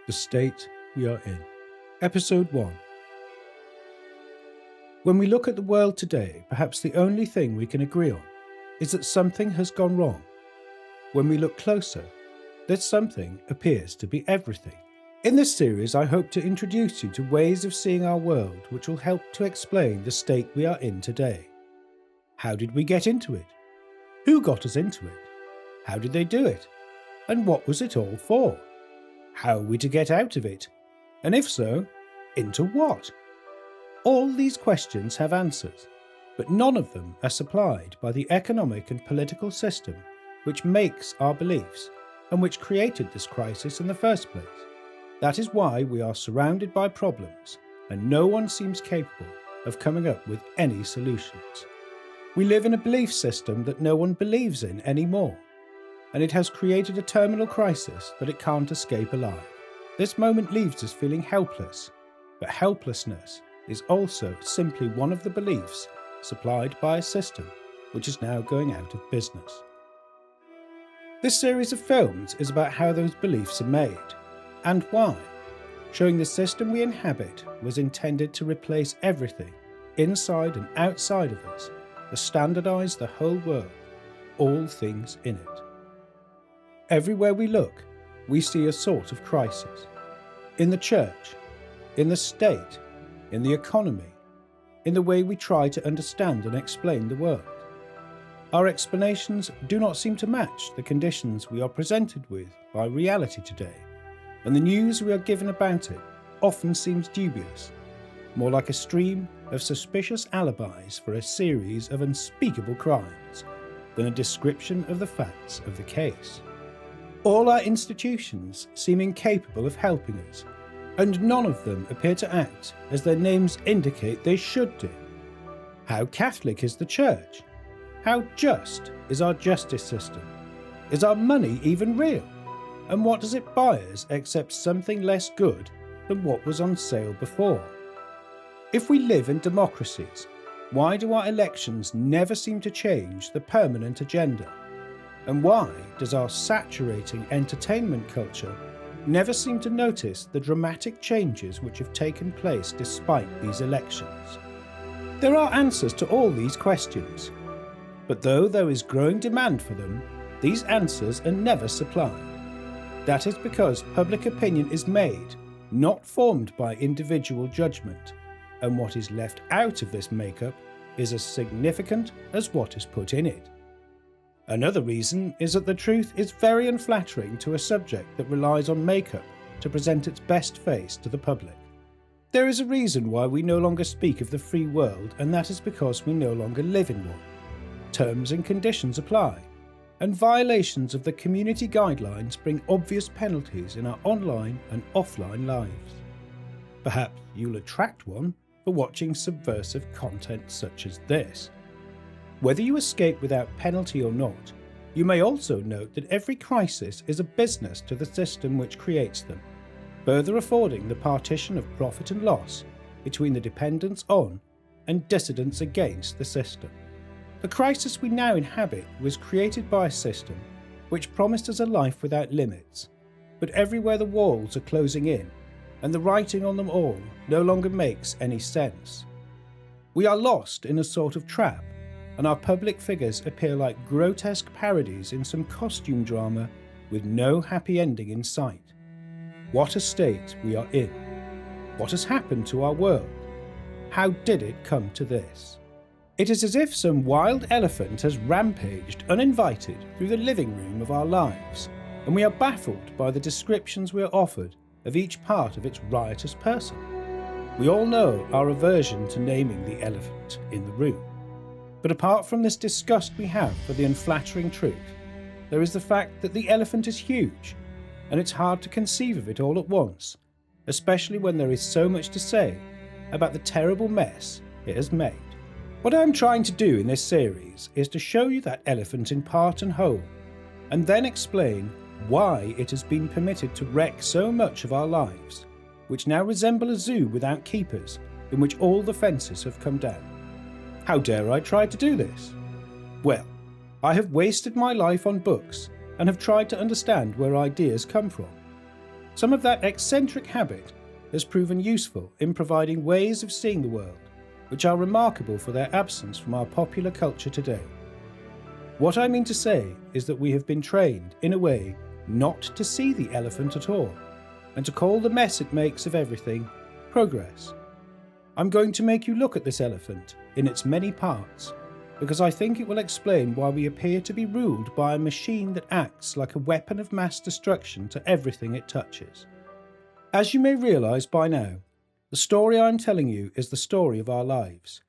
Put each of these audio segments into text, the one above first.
The State We Are In. Episode 1. When we look at the world today, perhaps the only thing we can agree on is that something has gone wrong. When we look closer, this something appears to be everything. In this series, I hope to introduce you to ways of seeing our world which will help to explain the state we are in today. How did we get into it? Who got us into it? How did they do it? And what was it all for? How are we to get out of it? And if so, into what? All these questions have answers, but none of them are supplied by the economic and political system which makes our beliefs and which created this crisis in the first place. That is why we are surrounded by problems and no one seems capable of coming up with any solutions. We live in a belief system that no one believes in anymore, and it has created a terminal crisis that it can't escape alive. This moment leaves us feeling helpless, but helplessness is also simply one of the beliefs supplied by a system which is now going out of business. This series of films is about how those beliefs are made, and why, showing the system we inhabit was intended to replace everything, inside and outside of us, to standardise the whole world, all things in it. Everywhere we look, we see a sort of crisis. In the church, in the state, in the economy, in the way we try to understand and explain the world. Our explanations do not seem to match the conditions we are presented with by reality today, and the news we are given about it often seems dubious, more like a stream of suspicious alibis for a series of unspeakable crimes than a description of the facts of the case. All our institutions seem incapable of helping us, and none of them appear to act as their names indicate they should do. How Catholic is the Church? How just is our justice system? Is our money even real? And what does it buy us except something less good than what was on sale before? If we live in democracies, why do our elections never seem to change the permanent agenda? And why does our saturating entertainment culture never seem to notice the dramatic changes which have taken place despite these elections? There are answers to all these questions, but though there is growing demand for them, these answers are never supplied. That is because public opinion is made, not formed by individual judgment, and what is left out of this makeup is as significant as what is put in it. Another reason is that the truth is very unflattering to a subject that relies on makeup to present its best face to the public. There is a reason why we no longer speak of the free world, and that is because we no longer live in one. Terms and conditions apply, and violations of the community guidelines bring obvious penalties in our online and offline lives. Perhaps you'll attract one for watching subversive content such as this. Whether you escape without penalty or not, you may also note that every crisis is a business to the system which creates them, further affording the partition of profit and loss between the dependents on and dissidents against the system. The crisis we now inhabit was created by a system which promised us a life without limits, but everywhere the walls are closing in, and the writing on them all no longer makes any sense. We are lost in a sort of trap, and our public figures appear like grotesque parodies in some costume drama with no happy ending in sight. What a state we are in. What has happened to our world? How did it come to this? It is as if some wild elephant has rampaged uninvited through the living room of our lives, and we are baffled by the descriptions we are offered of each part of its riotous person. We all know our aversion to naming the elephant in the room. But apart from this disgust we have for the unflattering truth, there is the fact that the elephant is huge, and it's hard to conceive of it all at once, especially when there is so much to say about the terrible mess it has made. What I am trying to do in this series is to show you that elephant in part and whole, and then explain why it has been permitted to wreck so much of our lives, which now resemble a zoo without keepers, in which all the fences have come down. How dare I try to do this? Well, I have wasted my life on books and have tried to understand where ideas come from. Some of that eccentric habit has proven useful in providing ways of seeing the world, which are remarkable for their absence from our popular culture today. What I mean to say is that we have been trained, in a way, not to see the elephant at all, and to call the mess it makes of everything progress. I'm going to make you look at this elephant in its many parts, because I think it will explain why we appear to be ruled by a machine that acts like a weapon of mass destruction to everything it touches. As you may realise by now, the story I'm telling you is the story of our lives.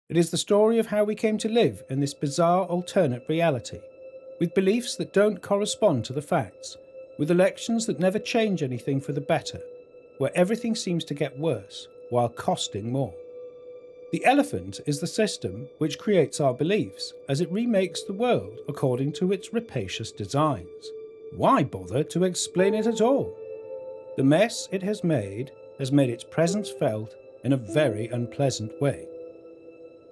It is the story of how we came to live in this bizarre alternate reality, with beliefs that don't correspond to the facts, with elections that never change anything for the better, where everything seems to get worse while costing more. The elephant is the system which creates our beliefs as it remakes the world according to its rapacious designs. Why bother to explain it at all? The mess it has made its presence felt in a very unpleasant way.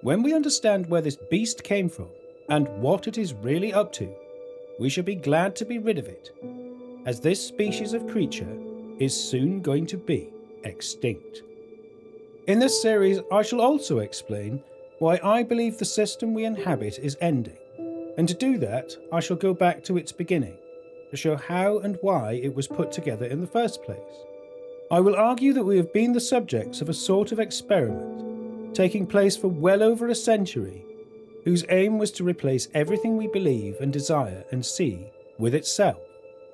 When we understand where this beast came from and what it is really up to, we shall be glad to be rid of it, as this species of creature is soon going to be extinct. In this series, I shall also explain why I believe the system we inhabit is ending, and to do that, I shall go back to its beginning, to show how and why it was put together in the first place. I will argue that we have been the subjects of a sort of experiment, taking place for well over a century, whose aim was to replace everything we believe and desire and see with itself.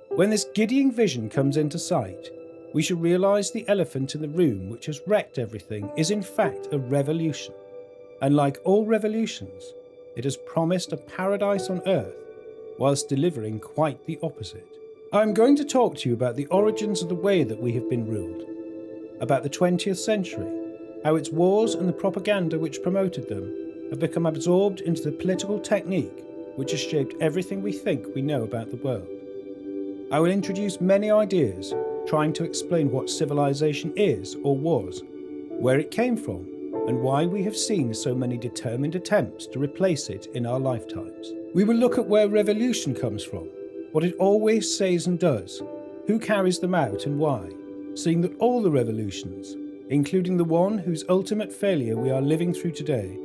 When this giddying vision comes into sight, we shall realise the elephant in the room which has wrecked everything is in fact a revolution, and like all revolutions, it has promised a paradise on earth, whilst delivering quite the opposite. I am going to talk to you about the origins of the way that we have been ruled, about the 20th century, how its wars and the propaganda which promoted them have become absorbed into the political technique which has shaped everything we think we know about the world. I will introduce many ideas, trying to explain what civilization is or was, where it came from, and why we have seen so many determined attempts to replace it in our lifetimes. We will look at where revolution comes from, what it always says and does, who carries them out and why, seeing that all the revolutions, including the one whose ultimate failure we are living through today,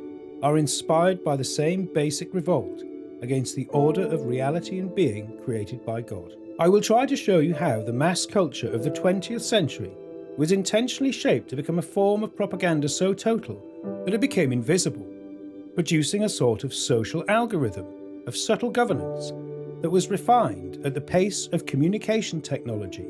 are inspired by the same basic revolt against the order of reality and being created by God. I will try to show you how the mass culture of the 20th century was intentionally shaped to become a form of propaganda so total that it became invisible, producing a sort of social algorithm of subtle governance that was refined at the pace of communication technology,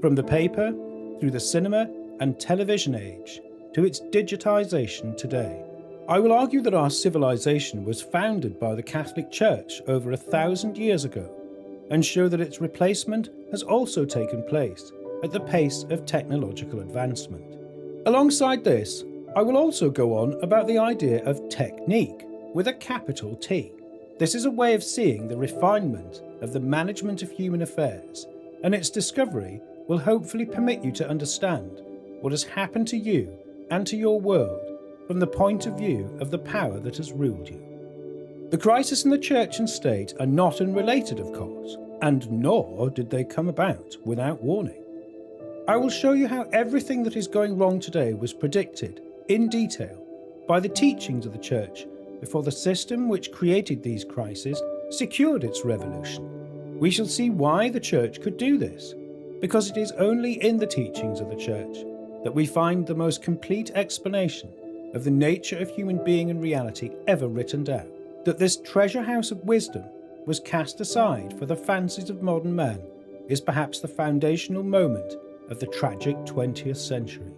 from the paper through the cinema and television age to its digitization today. I will argue that our civilization was founded by the Catholic Church over 1,000 years ago, and show that its replacement has also taken place at the pace of technological advancement. Alongside this, I will also go on about the idea of technique with a capital T. This is a way of seeing the refinement of the management of human affairs, and its discovery will hopefully permit you to understand what has happened to you and to your world from the point of view of the power that has ruled you. The crisis in the church and state are not unrelated, of course, and nor did they come about without warning. I will show you how everything that is going wrong today was predicted, in detail, by the teachings of the Church before the system which created these crises secured its revolution. We shall see why the Church could do this, because it is only in the teachings of the Church that we find the most complete explanation of the nature of human being and reality ever written down. That this treasure house of wisdom was cast aside for the fancies of modern man is perhaps the foundational moment of the tragic 20th century.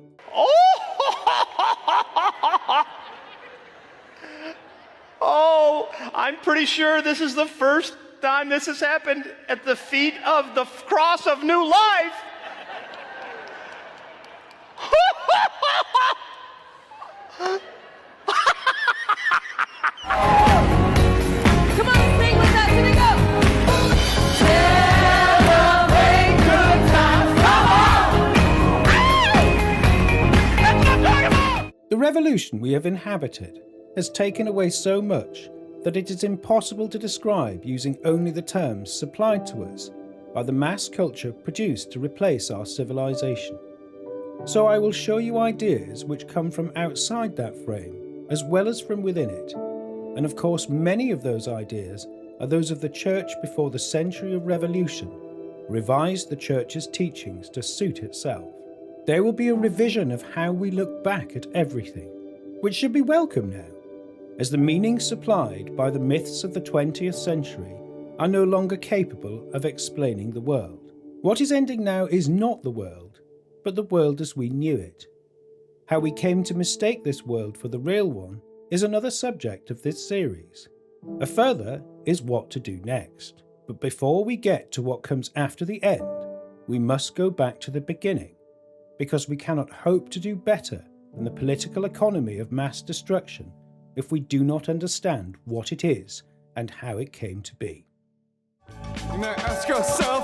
Oh, I'm pretty sure this is the first time this has happened at the feet of the cross of new life. Come on, sing with us. Here we go. Celebrate good times. Come on. That's what I'm talking about. The revolution we have inhabited has taken away so much that it is impossible to describe using only the terms supplied to us by the mass culture produced to replace our civilization. So I will show you ideas which come from outside that frame as well as from within it. And of course, many of those ideas are those of the Church before the century of revolution revised the Church's teachings to suit itself. There will be a revision of how we look back at everything, which should be welcome now, as the meanings supplied by the myths of the 20th century are no longer capable of explaining the world. What is ending now is not the world, but the world as we knew it. How we came to mistake this world for the real one is another subject of this series. A further is what to do next. But before we get to what comes after the end, we must go back to the beginning, because we cannot hope to do better than the political economy of mass destruction if we do not understand what it is and how it came to be. You might ask yourself,